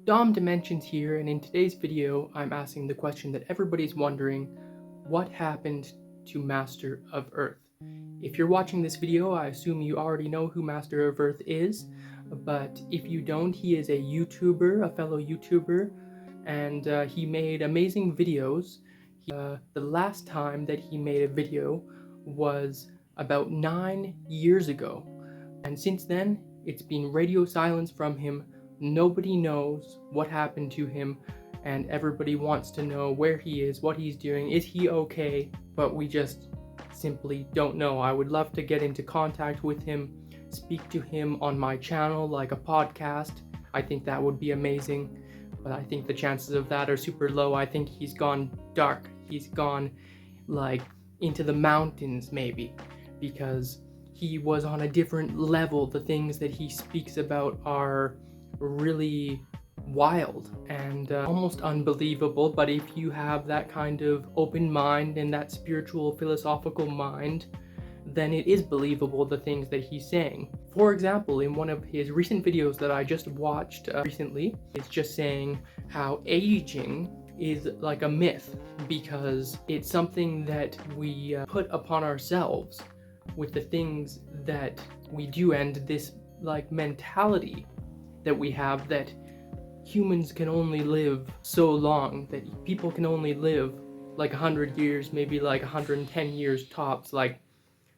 Dom Dimensions here, and in today's video I'm asking the question that everybody's wondering: what happened to Master of Earth? If you're watching this video, I assume you already know who Master of Earth is, but if you don't, he is a YouTuber, a fellow YouTuber, and he made amazing videos. The last time that he made a video was about 9 years ago, and since then it's been radio silence from him. Nobody knows what happened to him, and everybody wants to know where he is, what he's doing, is he okay? But we just simply don't know. I would love to get into contact with him, speak to him on my channel like a podcast. I think that would be amazing, but I think the chances of that are super low. I think he's gone dark. He's gone like into the mountains maybe, because he was on a different level. The things that he speaks about are really wild and almost unbelievable, but if you have that kind of open mind and that spiritual philosophical mind, then it is believable, the things that he's saying. For example, in one of his recent videos that I just watched recently, it's just saying how aging is like a myth because it's something that we put upon ourselves with the things that we do, and this like mentality that we have that humans can only live so long, that people can only live like 100 years, maybe like 110 years tops. Like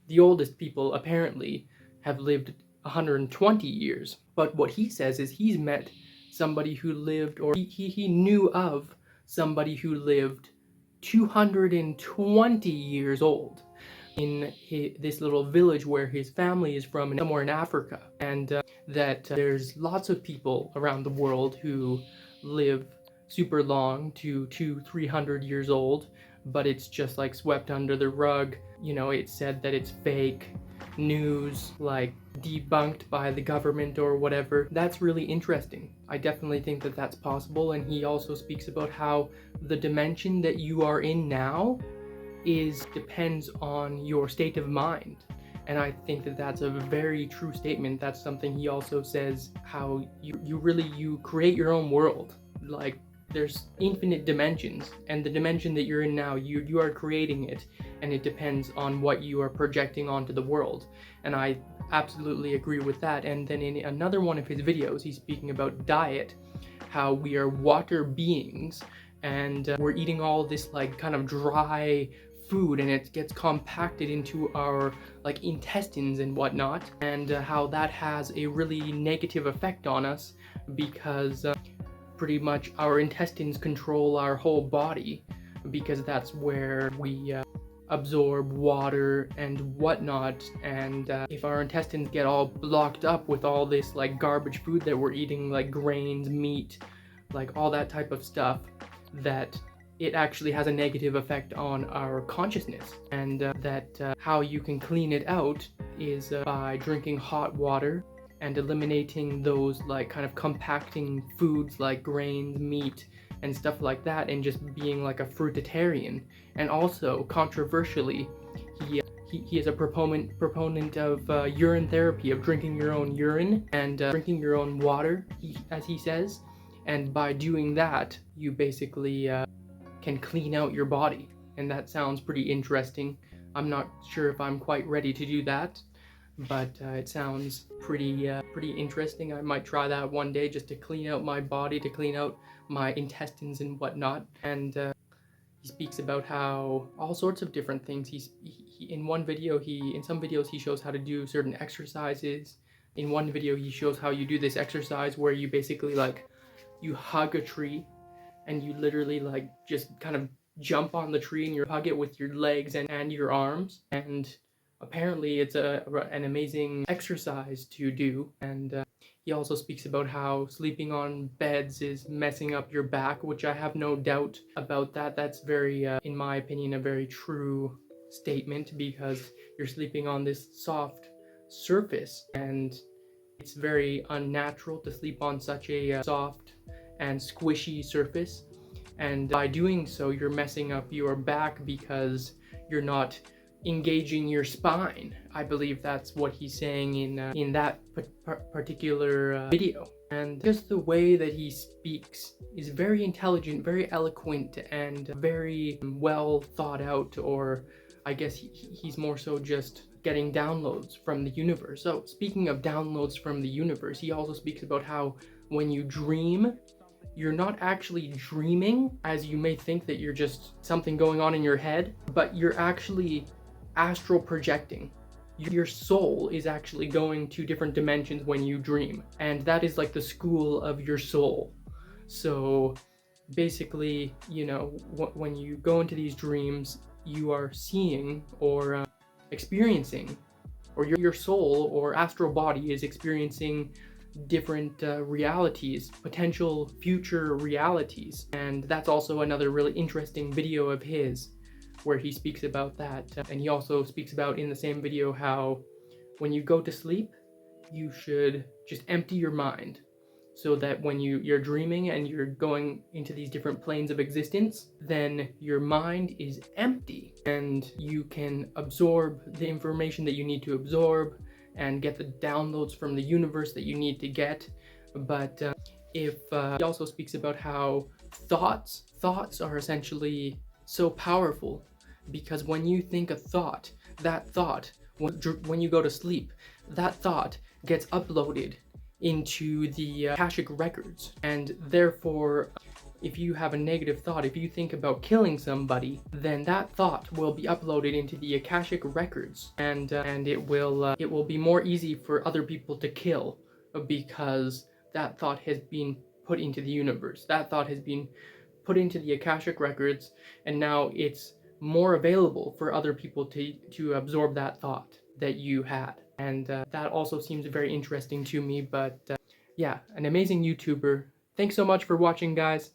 the oldest people apparently have lived 120 years. But what he says is he's met somebody who lived, or he knew of somebody who lived 220 years old in this little village where his family is from, somewhere in Africa, and that there's lots of people around the world who live super long, to 200-300 years old, but it's just like swept under the rug. You know, it's said that it's fake news, like debunked by the government or whatever. That's really interesting. I definitely think that that's possible. And he also speaks about how the dimension that you are in now depends on your state of mind, and I think that that's a very true statement. That's something he also says, how you create your own world. Like there's infinite dimensions, and the dimension that you're in now, you are creating it, and it depends on what you are projecting onto the world. And I absolutely agree with that. And then in another one of his videos, he's speaking about diet, how we are water beings, and we're eating all this like kind of dry food, and it gets compacted into our like intestines and whatnot, and how that has a really negative effect on us, because pretty much our intestines control our whole body, because that's where we absorb water and whatnot. And if our intestines get all blocked up with all this like garbage food that we're eating, like grains, meat, like all that type of stuff, that it actually has a negative effect on our consciousness. And how you can clean it out is by drinking hot water and eliminating those like kind of compacting foods like grains, meat, and stuff like that, and just being like a fruitarian. And also, controversially, he is a proponent of urine therapy, of drinking your own urine and drinking your own water, as he says. And by doing that, you basically can clean out your body, and that sounds pretty interesting. I'm not sure if I'm quite ready to do that, but it sounds pretty interesting. I might try that one day, just to clean out my body, to clean out my intestines and whatnot. And he speaks about how all sorts of different things. He in some videos he shows how to do certain exercises. In one video he shows how you do this exercise where you basically like you hug a tree, and you literally like just kind of jump on the tree and you hug it with your legs and your arms. And apparently it's an amazing exercise to do. And he also speaks about how sleeping on beds is messing up your back, which I have no doubt about that. That's very, in my opinion, a very true statement, because you're sleeping on this soft surface, and it's very unnatural to sleep on such a soft and squishy surface. And by doing so, you're messing up your back because you're not engaging your spine. I believe that's what he's saying in that particular video. And just the way that he speaks is very intelligent, very eloquent, and very well thought out, or I guess he's more so just getting downloads from the universe. So speaking of downloads from the universe, he also speaks about how when you dream, you're not actually dreaming as you may think, that you're just something going on in your head, but you're actually astral projecting. Your soul is actually going to different dimensions when you dream, and that is like the school of your soul. So basically, you know, when you go into these dreams, you are seeing or experiencing, or your soul or astral body is experiencing different realities, potential future realities. And that's also another really interesting video of his where he speaks about that. And he also speaks about in the same video how when you go to sleep, you should just empty your mind, so that when you're dreaming and you're going into these different planes of existence, then your mind is empty and you can absorb the information that you need to absorb and get the downloads from the universe that you need to get. But he also speaks about how thoughts are essentially so powerful, because when you think a thought, that thought, when you go to sleep, that thought gets uploaded into the Akashic records, and therefore if you have a negative thought, if you think about killing somebody, then that thought will be uploaded into the Akashic records, and it will be more easy for other people to kill, because that thought has been put into the universe. That thought has been put into the Akashic records, and now it's more available for other people to absorb that thought that you had. And that also seems very interesting to me. But yeah, an amazing YouTuber. Thanks so much for watching, guys.